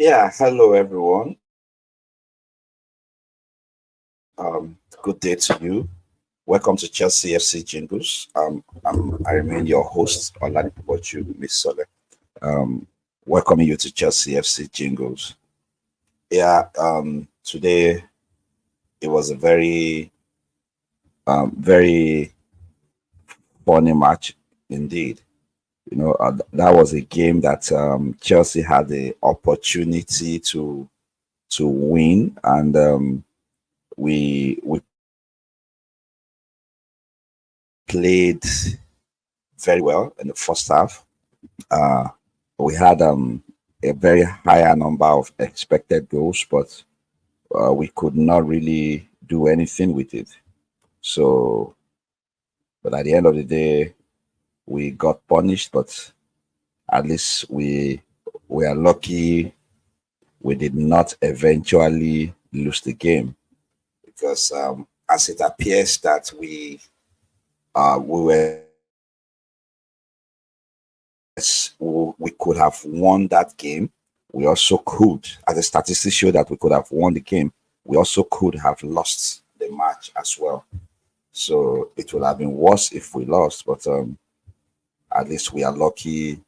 Yeah, hello everyone. Good day to you. Welcome to Chelsea FC Jingles. I remain your host, Oladipoju Misole. Um, Welcoming you to Chelsea FC Jingles. Yeah, today it was a very funny match indeed. That was a game that Chelsea had the opportunity to win, and we played very well in the first half. Uh, we had a very higher number of expected goals, but we could not really do anything with it. So, but at the end of the day, we got punished. But at least we are lucky we did not eventually lose the game because as it appears that we were we could have won that game. We also could, as the statistics show that we could have won the game, we also could have lost the match as well. So it would have been worse if we lost, but at least we are lucky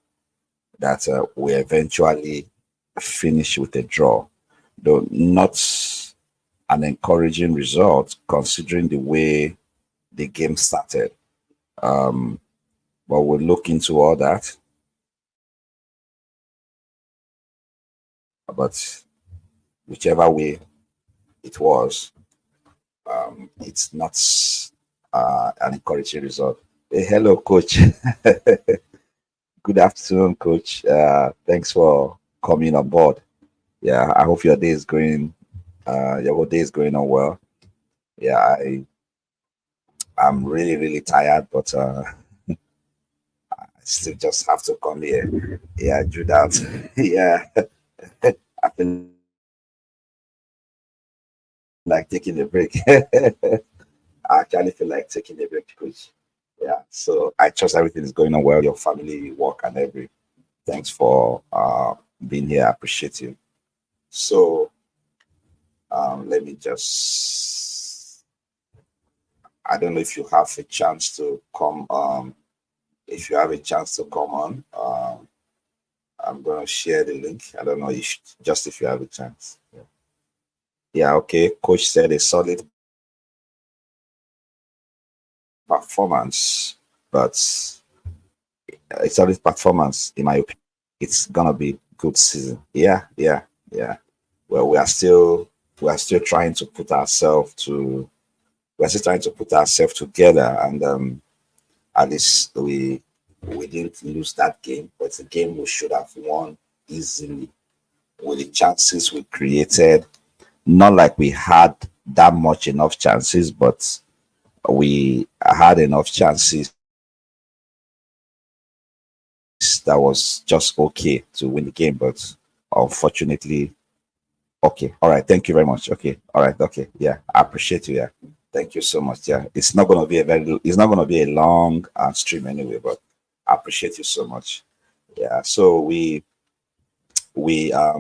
that we eventually finish with a draw. Though not an encouraging result considering the way the game started. Um, but we'll look into all that. But whichever way it was, it's not an encouraging result. Hello, coach. Good afternoon, coach. Thanks for coming on board. Yeah, I hope your day is going. Your whole day is going on well. Yeah, I'm really tired, but I still just have to come here. Yeah, do that. Yeah, I feel like taking a break. I actually feel like taking a break, coach. Yeah, so I trust everything is going on well. Your family, work, and every. Thanks for being here. I appreciate you. So let me just. I don't know if you have a chance to come. If you have a chance to come on, I'm gonna share the link. I don't know if just if you have a chance. Yeah. Yeah. Okay. Coach said a solid performance, but a solid performance in my opinion. It's gonna be good season. Yeah. Well, we are still trying to put ourselves to we're still trying to put ourselves together, and at least we didn't lose that game, but it's a game we should have won easily with the chances we created. Not like we had that much enough chances, but we had enough chances that was just okay to win the game, but unfortunately, okay. All right. Thank you very much. Okay. All right. Okay. Yeah. I appreciate you. Yeah. Thank you so much. Yeah. It's not going to be a long stream anyway, but I appreciate you so much. Yeah. So we, we are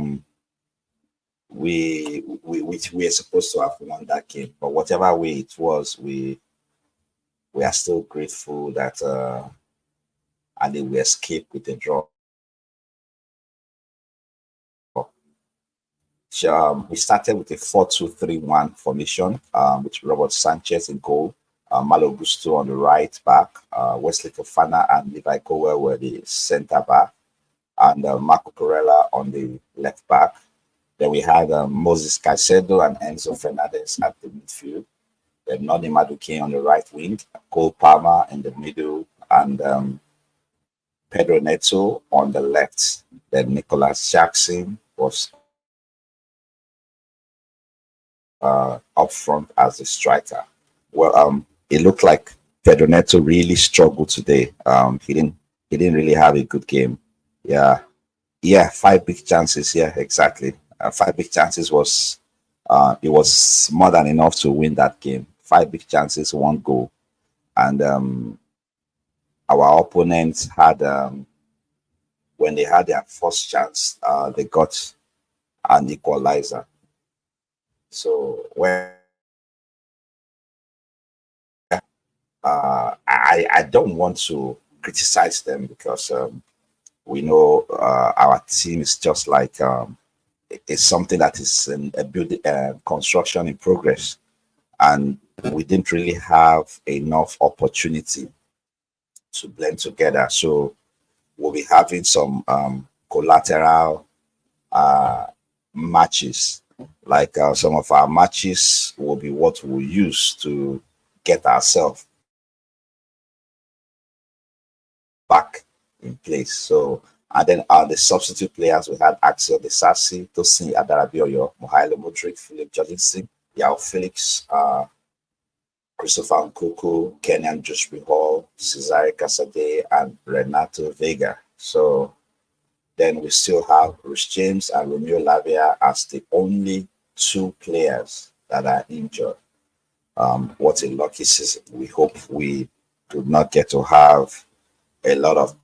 supposed to have won that game, but whatever way it was, we are still grateful that, and then we escaped with a draw. So, we started with a 4-2-3-1 formation, with Robert Sanchez in goal, Malo Gusto on the right back, Wesley Fofana and Levi Cowell were the centre back, and Marco Corella on the left back. Then we had Moses Caicedo and Enzo Fernandez at the midfield. Then Noni Maduke on the right wing, Cole Palmer in the middle, and Pedro Neto on the left. Then Nicholas Jackson was up front as a striker. Well, it looked like Pedro Neto really struggled today. He didn't really have a good game. Yeah, yeah, five big chances. Yeah, exactly. Five big chances was it was more than enough to win that game. Five big chances, one goal, and our opponents had when they had their first chance, they got an equalizer. So when I don't want to criticize them because we know our team is just like it's something that is in a building construction in progress, and we didn't really have enough opportunity to blend together. So we'll be having some collateral uh, matches. Like some of our matches will be what we'll use to get ourselves back in place. So, and then the substitute players, we had Axel Desasi, Tosin Adarabioyo, Mohailo Modric, Philip Jorgensen, Yao Felix, Christopher Nkuku, Kenyan Joshua Hall, Cesare Casade, and Renato Vega. So then we still have Rich James and Romeo Lavia as the only two players that are injured. What a lucky season. We hope we do not get to have a lot of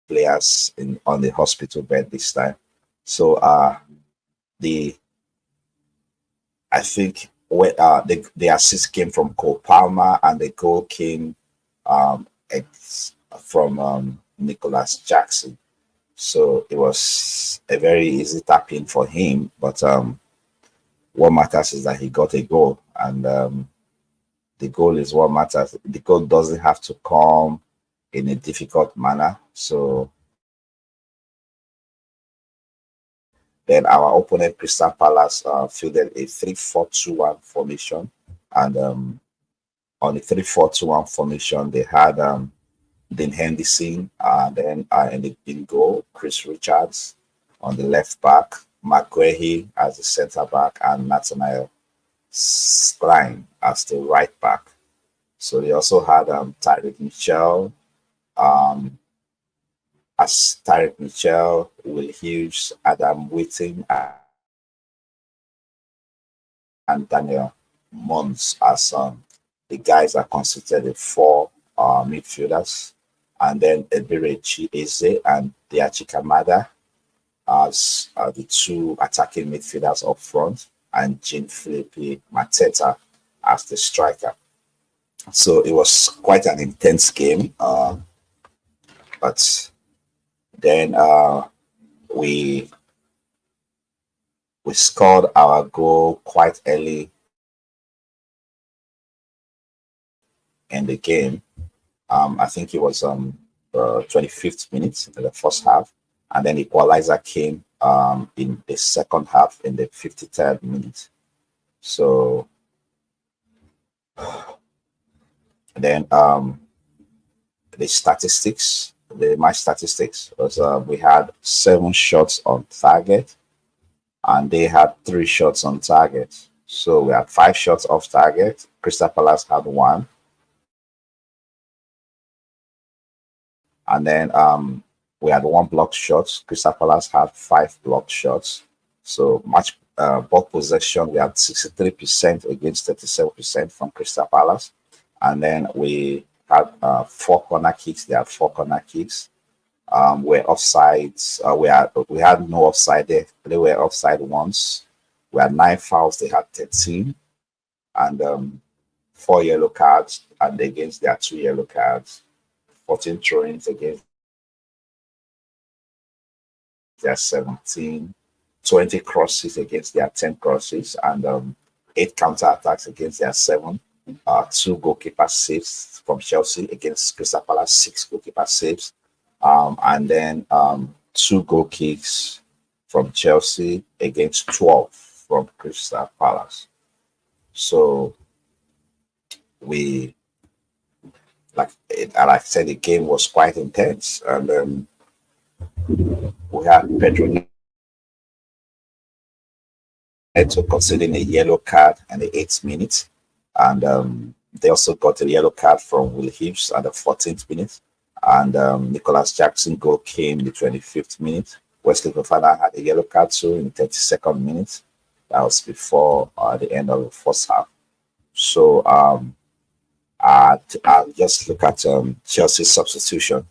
players on the hospital bed this time. So the I think the assist came from Cole Palmer and the goal came from Nicholas Jackson. So it was a very easy tap in for him. But what matters is that he got a goal, and the goal is what matters. The goal doesn't have to come in a difficult manner. So then our opponent, Crystal Palace, fielded a 3-4-2-1 formation. And on the 3-4-2-1 formation, they had Dean Henderson, then in goal, Chris Richards on the left back, McGuehy as the centre back, and Nathaniel Klein as the right back. So they also had Tyreek Mitchell, Will Hughes, Adam Whiting, and Daniel Mons as the guys that constituted the four midfielders. And then Eberechi Eze and Diachi Kamada as the two attacking midfielders up front, and Jean Philippe Mateta as the striker. So it was quite an intense game. But then we scored our goal quite early in the game. I think it was 25th minute in the first half, and then equalizer came in the second half in the 53rd minute. So then the statistics, the match statistics was we had 7 shots on target, and they had 3 shots on target. So we had 5 shots off target. Crystal Palace had 1. And then we had 1 blocked shot. Crystal Palace had 5 blocked shots. So much ball possession, we had 63% against 37% from Crystal Palace. And then we had 4 corner kicks. They had 4 corner kicks. We're offsides. We had no offside there. They were offside once. We had 9 fouls. They had 13, and 4 yellow cards. And against their 2 yellow cards, 14 throw-ins against their 17, 20 crosses against their 10 crosses, and 8 counter-attacks against their 7. 2 goalkeeper saves from Chelsea against Crystal Palace, 6 goalkeeper saves, and then 2 goal kicks from Chelsea against 12 from Crystal Palace. So like I said, the game was quite intense, and we had Pedro Neto conceding a yellow card in the 8th minute, and they also got a yellow card from Will Hughes at the 14th minute, and Nicholas Jackson goal came in the 25th minute. Wesley Fofana had a yellow card too in the 32nd minute. That was before the end of the first half. So I'll just look at Chelsea's substitution.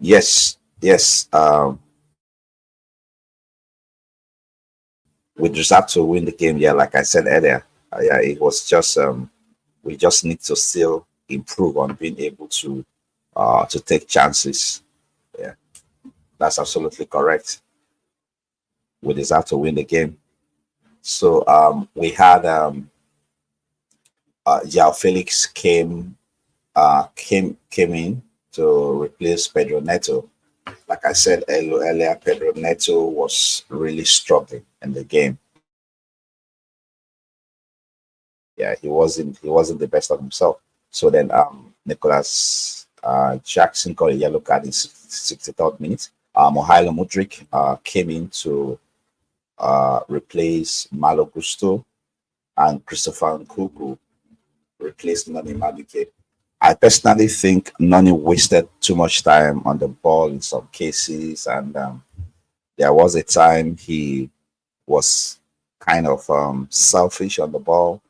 Yes, yes. We deserve to win the game. Yeah, like I said earlier. Yeah, it was just we just need to still improve on being able to take chances. Yeah, that's absolutely correct. We deserve to win the game. So we had Jao Felix came in to replace Pedro Neto. Like I said earlier, Pedro Neto was really struggling in the game. Yeah, he wasn't the best of himself. So then Nicholas Jackson got a yellow card in 63rd minute. Mohailo Mudrik came in to replace Malo Gusto, and Christopher Nkuku replaced Nani Maduke. I personally think Nani wasted too much time on the ball in some cases, and there was a time he was kind of selfish on the ball.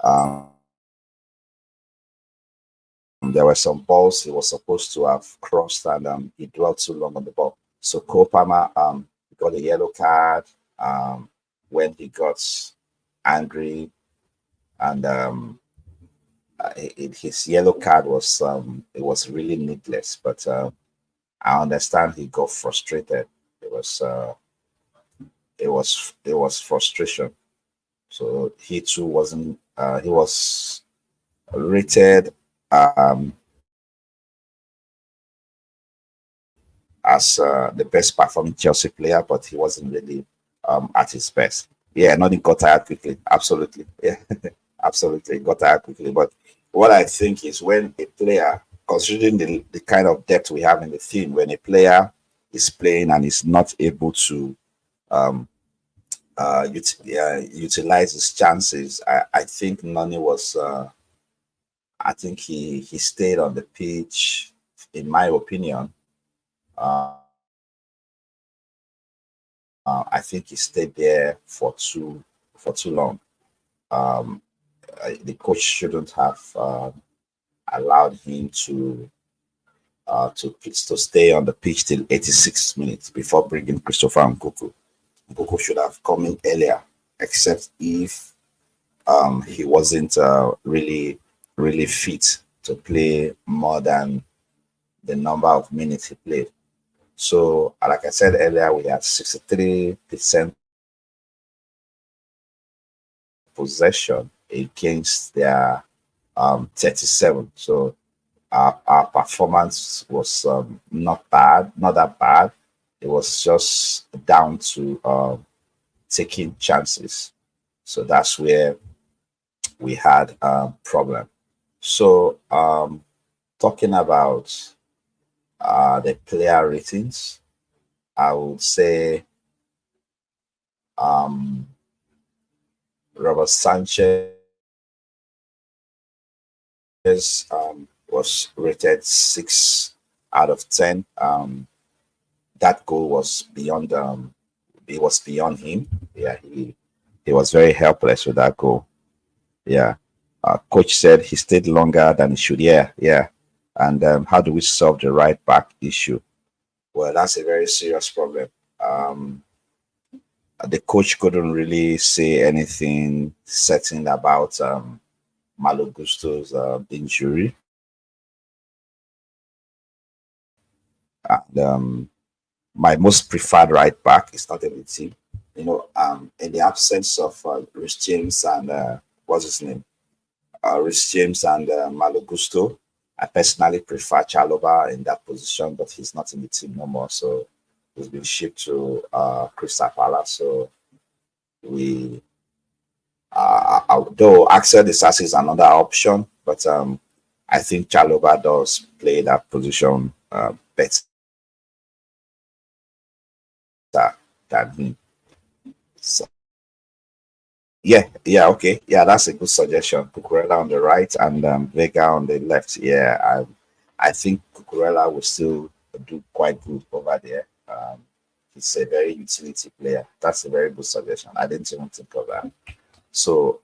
Um, there were some balls he was supposed to have crossed, and he dwelt too long on the ball. So Cole Palmer got a yellow card when he got angry, and his yellow card was it was really needless. But I understand he got frustrated. It was it was frustration. So he too wasn't. He was rated um, as the best performing Chelsea player, but he wasn't really at his best. Yeah, nothing got tired quickly. Absolutely. Yeah, absolutely got tired quickly. But what I think is when a player, considering the kind of depth we have in the team, when a player is playing and is not able to um, utilize his chances, I think Nani was. I think he stayed on the pitch, in my opinion. Uh, I think he stayed there for too long. Um, the coach shouldn't have allowed him to stay on the pitch till 86 minutes before bringing Christopher Nkuku. Nkuku should have come in earlier, except if he wasn't really fit to play more than the number of minutes he played. So, like I said earlier, we had 63% possession against their 37. So our performance was not bad, not that bad. It was just down to taking chances. So that's where we had a problem. So talking about the player ratings, I would say um, Robert Sanchez was rated 6 out of 10. That goal was beyond it was beyond him. Yeah, he was very helpless with that goal. Yeah. Coach said he stayed longer than he should. Yeah, yeah. And how do we solve the right back issue? Well, that's a very serious problem. Um, the coach couldn't really say anything certain about Malo Gusto's injury. And my most preferred right back is not in the team. In the absence of Rich James and what's his name? Rich James and Malo Gusto. I personally prefer Chalobah in that position, but he's not in the team no more. So he's been shipped to Crystal Palace. So we, though Axel Disasi is another option, but I think Chalobah does play that position better than him. So, yeah, yeah, okay. Yeah, that's a good suggestion. Cucurella on the right and Vega on the left. Yeah, I think Cucurella will still do quite good over there. He's a very utility player. That's a very good suggestion. I didn't even think of that. So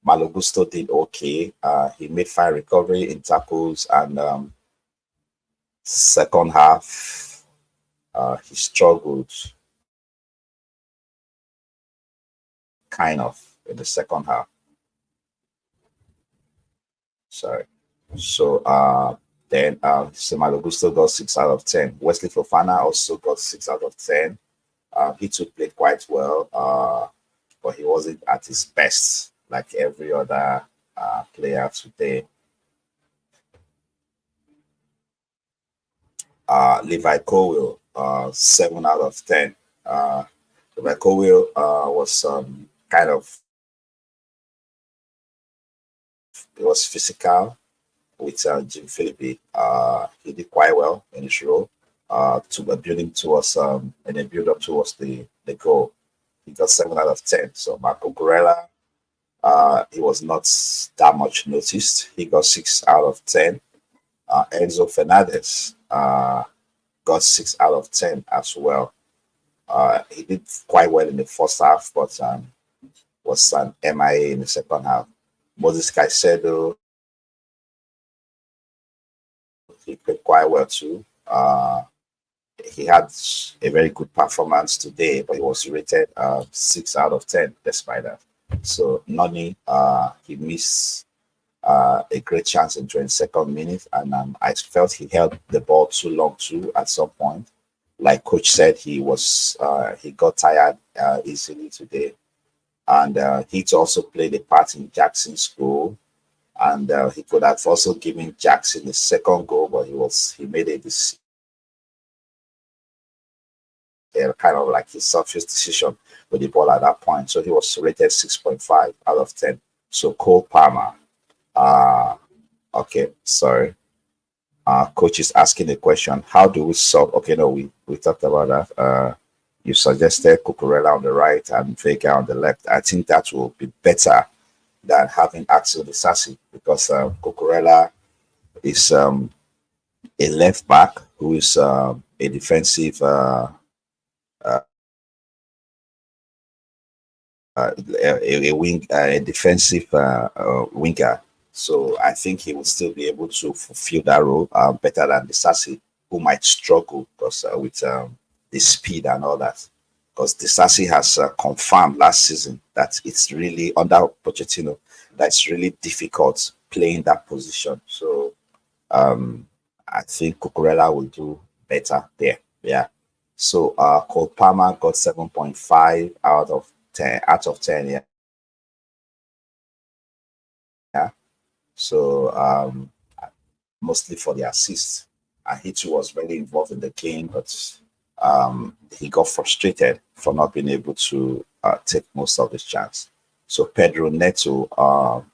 Malo Gusto did okay. He made fine recovery in tackles, and Second half, he struggled kind of in the second half. Sorry. So then Samuel Augusto got 6 out of 10. Wesley Fofana also got 6 out of 10. He too played quite well, but he wasn't at his best like every other player today. Levi Colwill, 7 out of 10. Levi Colwill was kind of, it was physical with Jim Philippi. He did quite well in his role to building towards and a build up towards the goal. He got 7 out of 10. So Marco Corella, he was not that much noticed. He got 6 out of 10. Enzo Fernandez got 6 out of 10 as well. He did quite well in the first half, but was an MIA in the second half. Moses Caicedo, he played quite well too. He had a very good performance today, but he was rated 6 out of 10 despite that. So Noni, he missed a great chance in 22nd minute, and I felt he held the ball too long too at some point. Like coach said, he got tired easily today, and he also played a part in Jackson's goal, and he could have also given Jackson the second goal, but he made this kind of like his selfish decision with the ball at that point. So he was rated 6.5 out of 10. So Cole Palmer, okay, sorry. Coach is asking the question, how do we solve? Okay, no, we talked about that. You suggested Cucurella on the right and Vega on the left. I think that will be better than having Axel Disasi, because Cucurella is a left back who is a defensive a defensive winger. So I think he will still be able to fulfill that role better than Disasi, who might struggle because with the speed and all that. Because Disasi has confirmed last season that it's really under Pochettino that's really difficult playing that position. So I think Cucurella will do better there. Yeah. So Cole Palmer got 7.5 out of 10. Yeah. Yeah. So mostly for the assist. And he too was very involved in the game, but he got frustrated for not being able to take most of his chance. So Pedro Neto,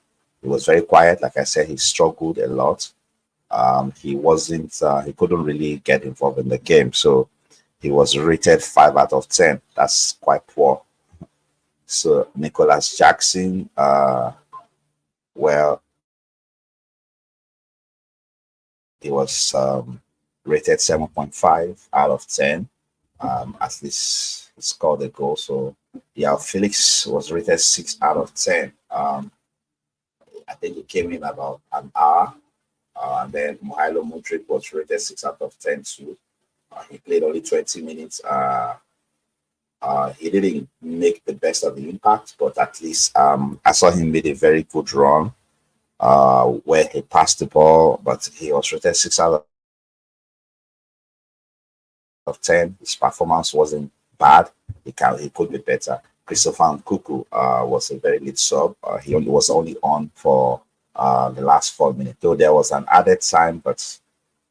he was very quiet. Like I said, he struggled a lot. He couldn't really get involved in the game. So he was rated 5 out of 10. That's quite poor. So Nicholas Jackson, well, he was rated 7.5 out of 10. At least he scored a goal. So yeah, Felix was rated 6 out of 10. I think he came in about an hour. And then Mihajlo Mudryk was rated 6 out of 10 too. He played only 20 minutes. He didn't make the best of the impact, but at least I saw him made a very good run where he passed the ball, but he was rated 6 out of 10. His performance wasn't bad. He could be better. Christopher Nkuku was a very late sub. He was only on for the last 4 minutes, though there was an added time, but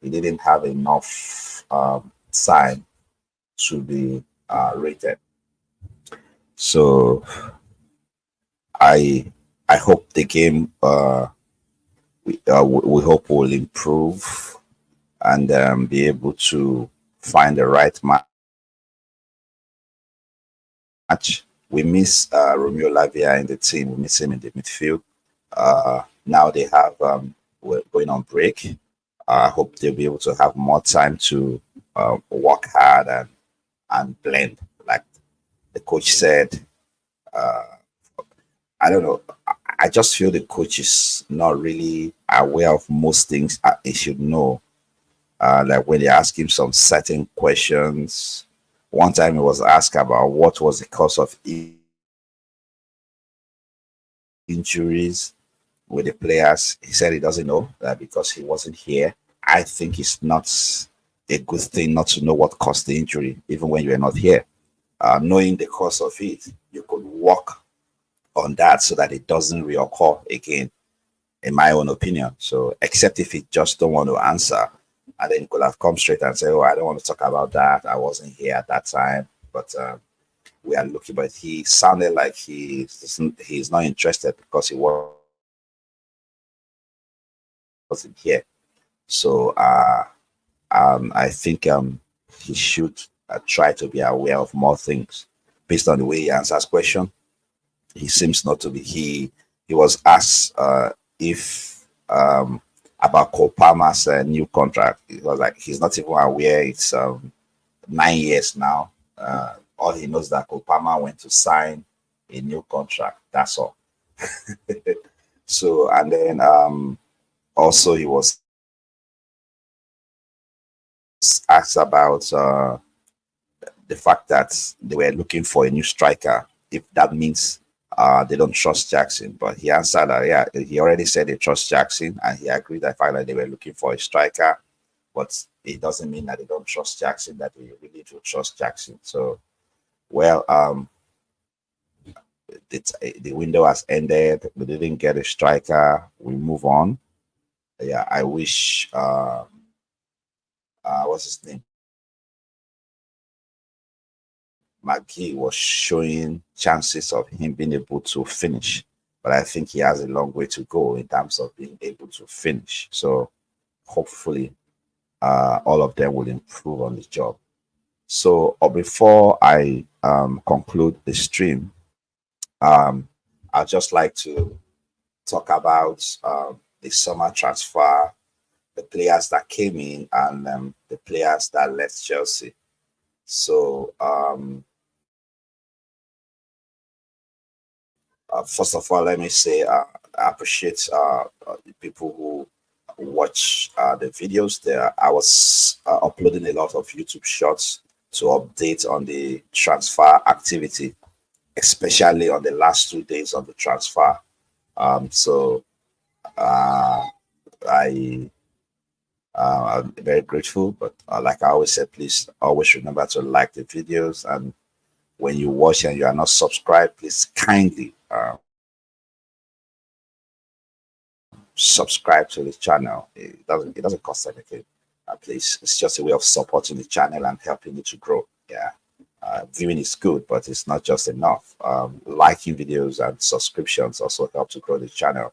he didn't have enough time to be rated. So I hope the game we hope will improve and be able to find the right match. We miss Romeo Lavia in the team. We miss him in the midfield. Now they have we're going on break. I hope they'll be able to have more time to work hard and blend. Like the coach said, I don't know. I just feel the coach is not really aware of most things he should know. like when they ask him some certain questions. One time he was asked about what was the cause of injuries with the players. He said he doesn't know that because he wasn't here. I think it's not a good thing not to know what caused the injury, even when you are not here. Knowing the cause of it, you could work on that so that it doesn't reoccur again, in my own opinion. So, except if you just don't want to answer, and then you could have come straight and say, "Oh, I don't want to talk about that. I wasn't here at that time." But we are looking. But he sounded like he's not interested because he wasn't here. So, I think he should try to be aware of more things based on the way he answers question. He seems not to be. He was asked if about Cole Palmer's new contract. It was like he's not even aware it's 9 years now. All he knows that Cole Palmer went to sign a new contract. That's all. So, and then also he was asked about the fact that they were looking for a new striker, if that means they don't trust Jackson. But he answered that, yeah, he already said they trust Jackson, and he agreed that finally they were looking for a striker. But it doesn't mean that they don't trust Jackson, that we really do trust Jackson. So, well, the window has ended. We didn't get a striker. We move on. Yeah, I wish, what's his name? McGee was showing chances of him being able to finish, but I think he has a long way to go in terms of being able to finish. So hopefully, all of them will improve on the job. So before I conclude the stream, I'd just like to talk about the summer transfer, the players that came in, and the players that left Chelsea. So first of all, let me say I appreciate the people who watch the videos there. I was uploading a lot of YouTube shorts to update on the transfer activity, especially on the last 2 days of the transfer. So I I'm very grateful, but like I always said, please always remember to like the videos, and when you watch and you are not subscribed, please kindly subscribe to the channel. It doesn't cost anything. Please, it's just a way of supporting the channel and helping it to grow. Yeah. Viewing is good, but it's not just enough. Liking videos and subscriptions also help to grow the channel.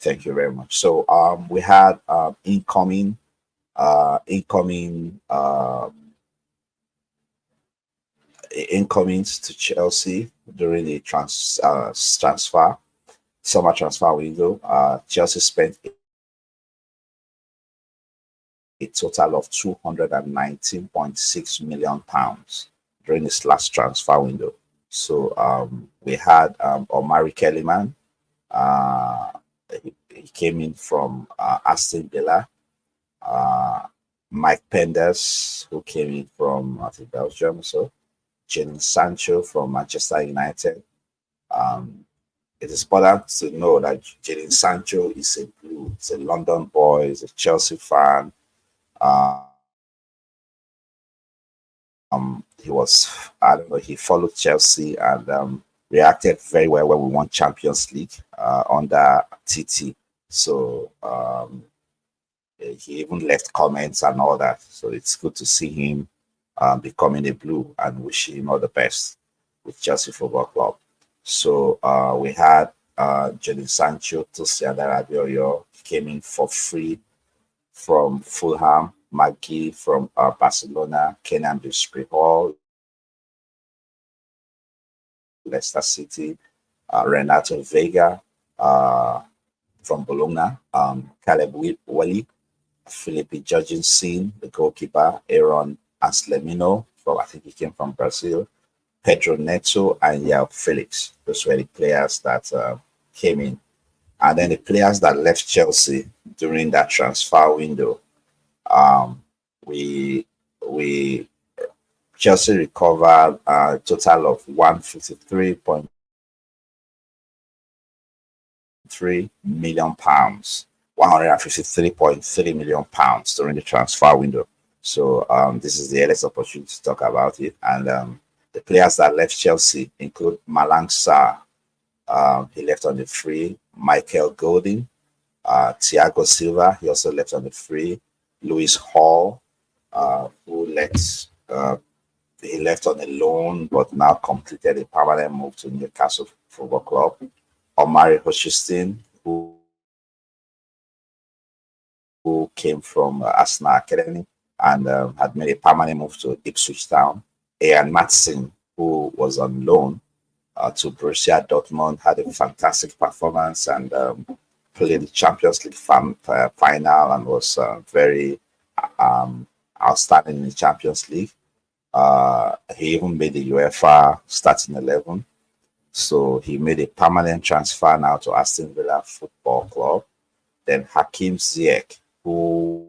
Thank you very much. So we had incoming incomings to Chelsea during the summer transfer window. Chelsea spent a total of £219.6 million during this last transfer window. So we had Omari Kellyman. He came in from Aston Villa. Mike Penders, who came in from I think Belgium. So Jadon Sancho from Manchester United. It is important to know that Jadon Sancho is a blue. He's a London boy. He's a Chelsea fan. He was, I don't know, he followed Chelsea and reacted very well when we won Champions League under TT. So he even left comments and all that. So it's good to see him becoming a blue, and wish him all the best with Chelsea Football Club. So we had Jadon Sancho, Tosin Adarabioyo came in for free from Fulham, McGee from Barcelona, Kenan Hall, Leicester City, Renato Vega from Bologna, Caleb Wally, Felipe Jorgensen, the goalkeeper, Aaron Aslemino, from I think he came from Brazil, Pedro Neto, and Yao Felix. Those were the players that came in. And then the players that left Chelsea during that transfer window. we we Chelsea recovered a total of 153.3 million pounds, £153.3 million during the transfer window. So this is the earliest opportunity to talk about it. And the players that left Chelsea include Malang Sarr, he left on the free. Michael Golding, Thiago Silva, he also left on the free. Lewis Hall, who he left on a loan but now completed a permanent move to Newcastle Football Club. Omari Hutchinson, who came from Arsenal Academy and had made a permanent move to Ipswich Town. Ian Matson, who was on loan to Borussia Dortmund, had a fantastic performance and played the Champions League final and was very outstanding in the Champions League. He even made the UEFA starting 11. So he made a permanent transfer now to Aston Villa Football Club. Then Hakim Ziyech, who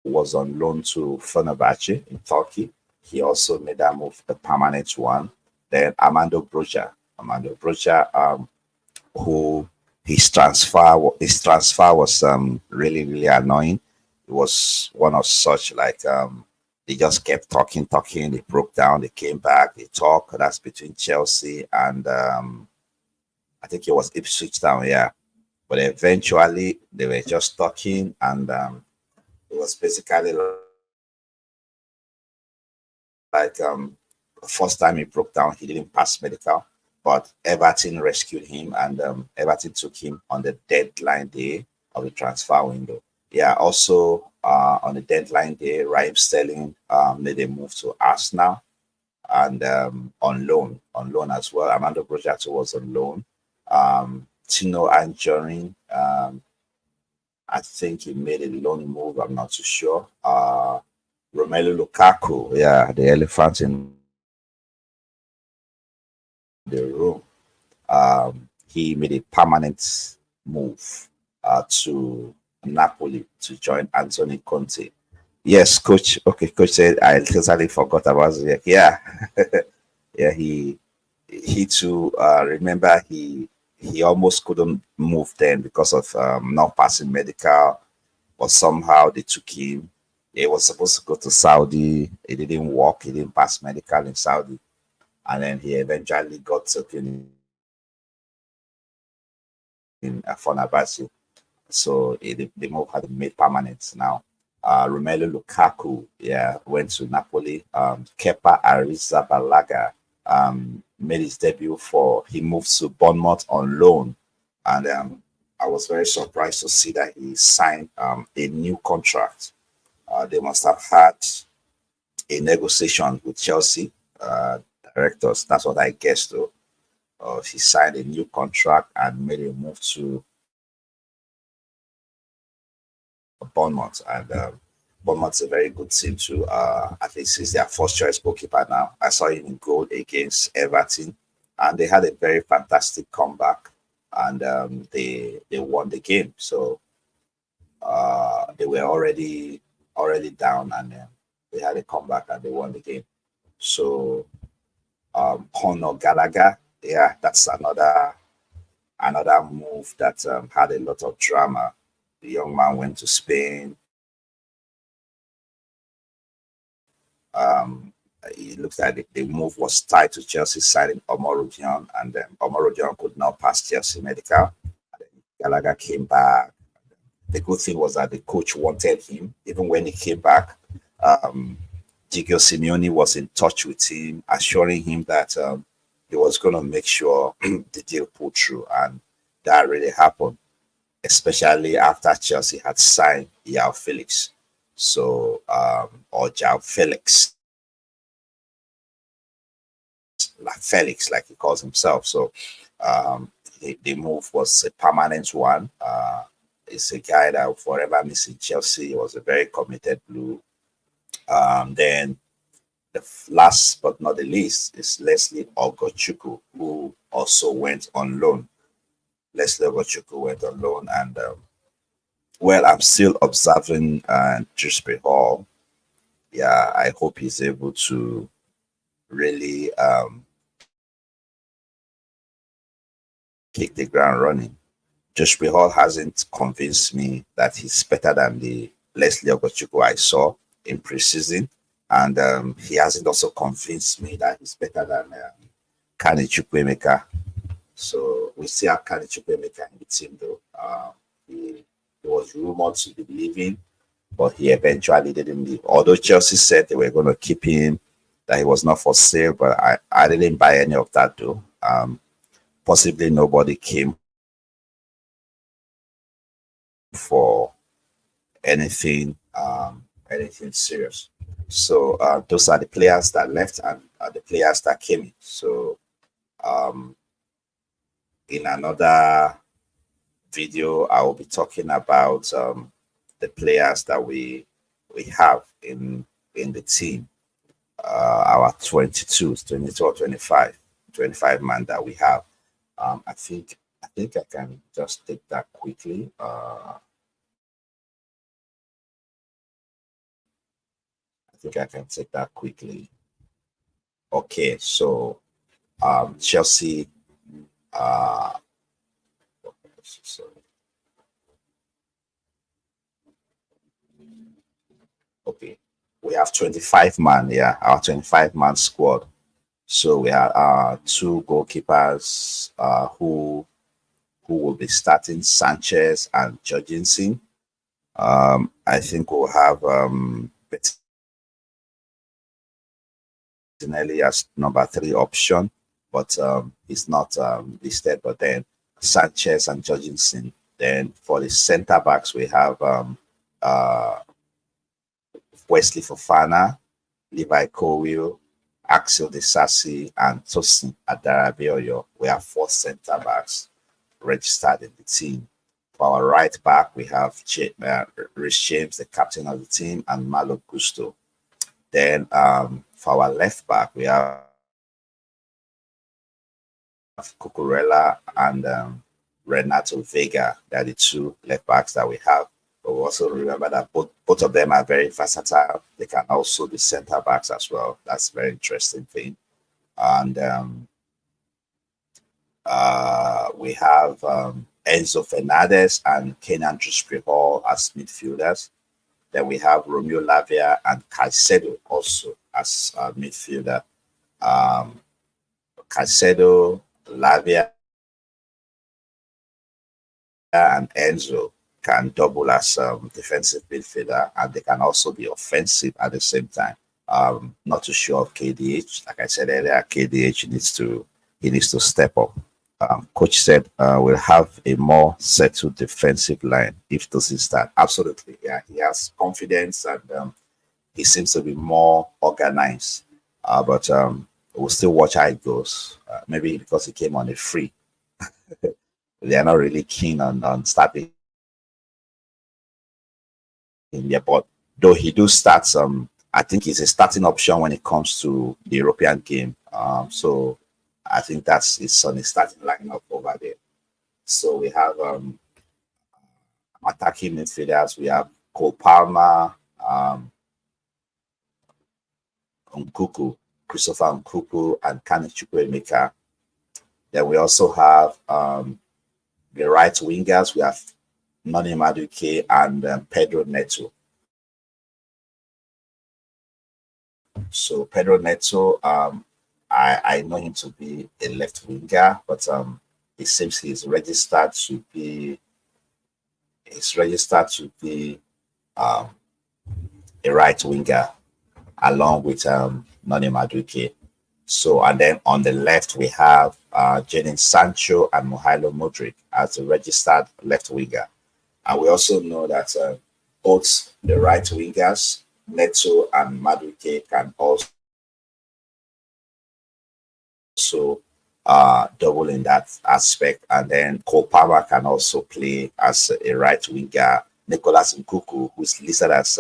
was on loan to Fenerbahce in Turkey. He also made that move, a permanent one. Then Armando Broja, who his transfer was really, really annoying. It was one of such like they just kept talking, they broke down, they came back, they talked. That's between Chelsea and I think it was Ipswich Town, yeah. But eventually they were just talking, and it was basically like the first time he broke down, he didn't pass medical, but Everton rescued him, and Everton took him on the deadline day of the transfer window. Yeah, also on the deadline day, Raheem Sterling made a move to Arsenal and on loan as well. Armando Broja was on loan. Tino Anjorin, I think he made a loan move. I'm not too sure. Romelu Lukaku, yeah, the elephant in the room. He made a permanent move to Napoli to join Anthony Conte. Yes, coach. Okay, coach said I totally forgot about it. Yeah, yeah. He too. Remember, he almost couldn't move then because of not passing medical, but somehow they took him. He was supposed to go to Saudi. It didn't work. He didn't pass medical in Saudi, and then he eventually got taken in Fenerbahce. So the move had been made permanent now. Romelu Lukaku, yeah, went to Napoli. Kepa Arrizabalaga made his debut he moved to Bournemouth on loan. And I was very surprised to see that he signed a new contract. They must have had a negotiation with Chelsea directors. That's what I guessed, though. He signed a new contract and made a move to Bournemouth, and Bournemouth's a very good team too. At least he's their first choice goalkeeper now. I saw him in goal against Everton, and they had a very fantastic comeback, and they won the game. So they were already down, and they had a comeback and they won the game. So Conor Gallagher, yeah, that's another move that had a lot of drama. The young man went to Spain. It looks like the move was tied to Chelsea signing Omar and then Omar could not pass Chelsea medical. Gallagher came back. The good thing was that the coach wanted him, even when he came back. Gigio Simeone was in touch with him, assuring him that he was going to make sure the deal pulled through, and that really happened, especially after Chelsea had signed João Felix. So, or João Felix, like he calls himself. So, the move was a permanent one. It's a guy that forever missing Chelsea. He was a very committed blue. Then the last but not the least is Leslie Ogochukwu, who also went on loan. Leslie Ogochukwu went on loan, and Well, I'm still observing Dewsbury Hall. Yeah, I hope he's able to really kick the ground running. Josh Hall hasn't convinced me that he's better than the Leslie Ogochukwu I saw in preseason. And he hasn't also convinced me that he's better than Kani Chukwuemeka. So we still have Kani Chukwuemeka in the team, though. He was rumored to be leaving, but he eventually didn't leave. Although Chelsea said they were going to keep him, that he was not for sale, but I didn't buy any of that, though. Possibly nobody came for anything anything serious. So those are the players that left and the players that came in. So um, in another video, I will be talking about the players that we have in the team. Our 22 or 25 man that we have. I think I can just take that quickly. I think I can take that quickly. Okay, so Chelsea. Sorry. Okay, we have 25 man. Yeah, our 25-man squad. So we have two goalkeepers who will be starting, Sanchez and Jorgensen. I think we'll have Bettinelli as number 3 option, but it's not listed. But then Sanchez and Jorgensen. Then for the centre backs, we have Wesley Fofana, Levi Colwill, Axel Disasi, and Tosin Adarabioyo. We have 4 centre backs registered in the team. For our right back, we have Rich James, the captain of the team, and Malo Gusto. Then for our left back, we have Cucurella and Renato Vega. They are the 2 left backs that we have. But we also remember that both of them are very versatile. They can also be centre backs as well. That's a very interesting thing. And we have Enzo Fernandez and Kenan Dewsbury-Hall as midfielders. Then we have Romeo Lavia and Caicedo also as midfielder. Caicedo, Lavia, and Enzo can double as defensive midfielder, and they can also be offensive at the same time. Not too sure of KDH. Like I said earlier, KDH needs to step up. Coach said we'll have a more settled defensive line if those is that. Absolutely, yeah. He has confidence and he seems to be more organized. But we'll still watch how it goes. Maybe because he came on a free, they are not really keen on starting in there. But though he do start some, I think he's a starting option when it comes to the European game. So I think that's his on his starting lineup over there. So we have attacking midfielders. We have Cole Palmer, Nkuku, Christopher Nkuku, and Kani Chukwuemeka. Then we also have the right wingers. We have Noni Madueke and Pedro Neto. So Pedro Neto, I know him to be a left winger, but it seems he's registered to be a right winger along with Noni Madueke. So, and then on the left we have Jadon Sancho and Mihailo Mudryk as a registered left winger. And we also know that both the right wingers, Neto and Madueke, can also double in that aspect. And then Cole Palmer can also play as a right winger. Nicolas Nkuku, who's listed as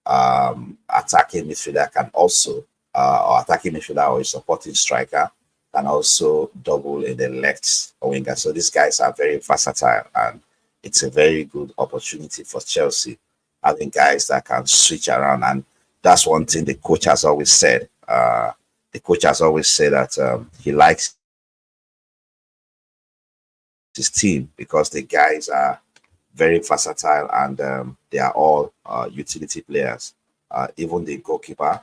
attacking midfielder, can also or attacking midfielder or a supporting striker, can also double in the left winger. So these guys are very versatile, and it's a very good opportunity for Chelsea, having guys that can switch around. And that's one thing the coach has always said. The coach has always said that he likes his team because the guys are very versatile and they are all utility players. Even the goalkeeper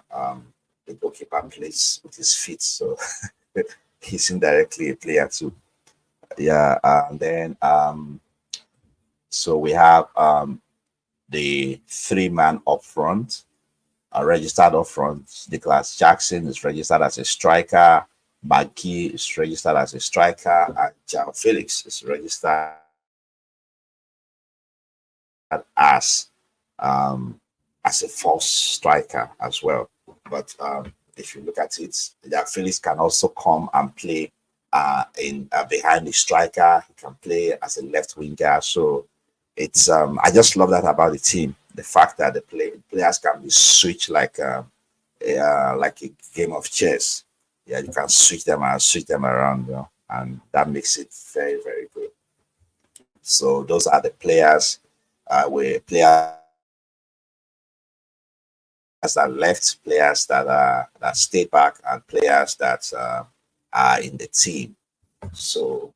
plays with his feet, so he's indirectly a player too. Yeah, and then so we have the three-man up front, registered up front. Nicholas Jackson is registered as a striker. McGee is registered as a striker, and João Felix is registered as as a false striker as well. But if you look at it, João Felix can also come and play in behind the striker. He can play as a left winger. So it's I just love that about the team. The fact that the players can be switched like a game of chess. Yeah, you can switch them around, you know, and that makes it very, very good. So those are the players. Where players that left, players that stayed back, and players that are in the team. So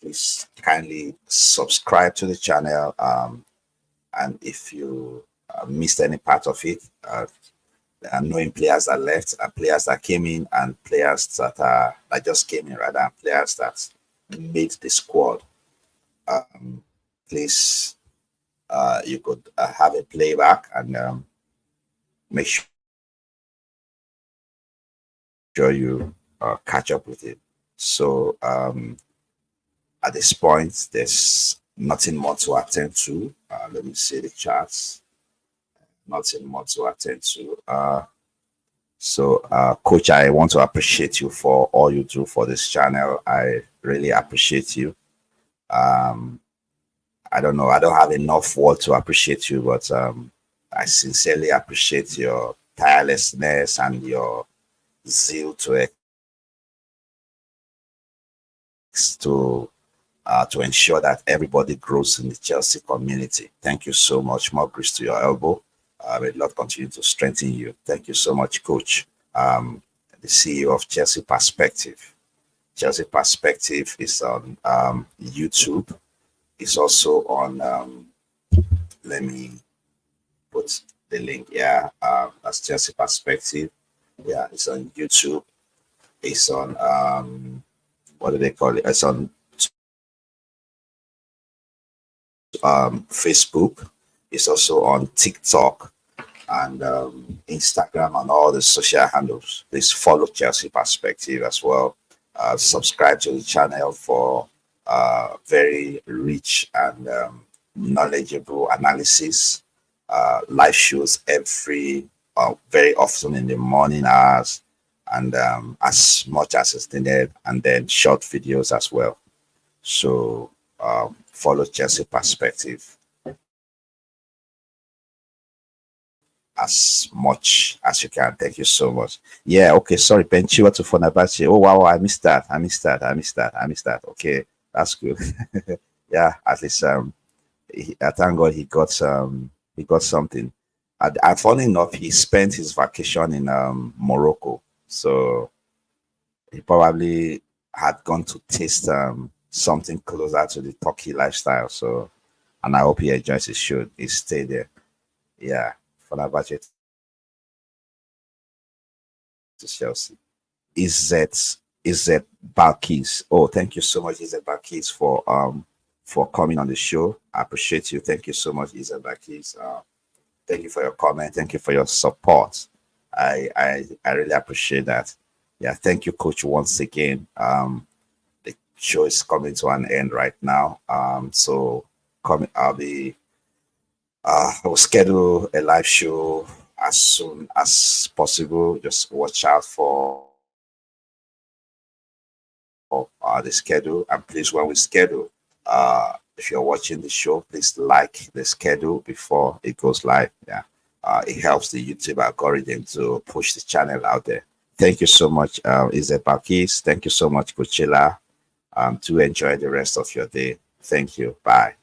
please kindly subscribe to the channel. And if you missed any part of it, and knowing players that left and players that came in and players that just came in rather, and players that made the squad, please you could have a playback and make sure you catch up with it. So at this point, there's nothing more to attend to. Let me see the charts. Nothing more to attend to. Coach, I want to appreciate you for all you do for this channel. I really appreciate you. I don't know. I don't have enough word to appreciate you, but I sincerely appreciate your tirelessness and your zeal to ensure that everybody grows in the Chelsea community. Thank you so much. More grace to your elbow. May Lord continue to strengthen you. Thank you so much, Coach. The CEO of Chelsea Perspective. Chelsea Perspective is on YouTube. It's also on, let me put the link. Yeah, that's Chelsea Perspective. Yeah, it's on YouTube. It's on, what do they call it? It's on Facebook. It's also on TikTok and Instagram and all the social handles. Please follow Chelsea Perspective as well. Subscribe to the channel for very rich and knowledgeable analysis. Live shows very often in the morning hours, and as much as it's needed, and then short videos as well. So follow Chelsea Perspective as much as you can. Thank you so much. Yeah, okay, sorry, Penchiwa to Fonabachi. Oh wow, I missed that. Okay, that's good. Yeah, at least I thank God he got something. And funny enough, he spent his vacation in Morocco, so he probably had gone to taste something closer to the Turkey lifestyle. So, and I hope he enjoys his show. He stayed there. Yeah, for that budget to Chelsea. Izzet Balkis. Oh, thank you so much, Izzet Balkis, for coming on the show. I appreciate you. Thank you so much, Izzet Balkis. Thank you for your comment. Thank you for your support. I really appreciate that. Yeah, thank you, Coach, once again. The show is coming to an end right now. So I'll schedule a live show as soon as possible. Just watch out for the schedule, and please, when we schedule, if you're watching the show, please like the schedule before it goes live. Yeah, it helps the YouTube algorithm to push the channel out there. Thank you so much, Izzet Balkis. Thank you so much, Coachella. To enjoy the rest of your day. Thank you. Bye.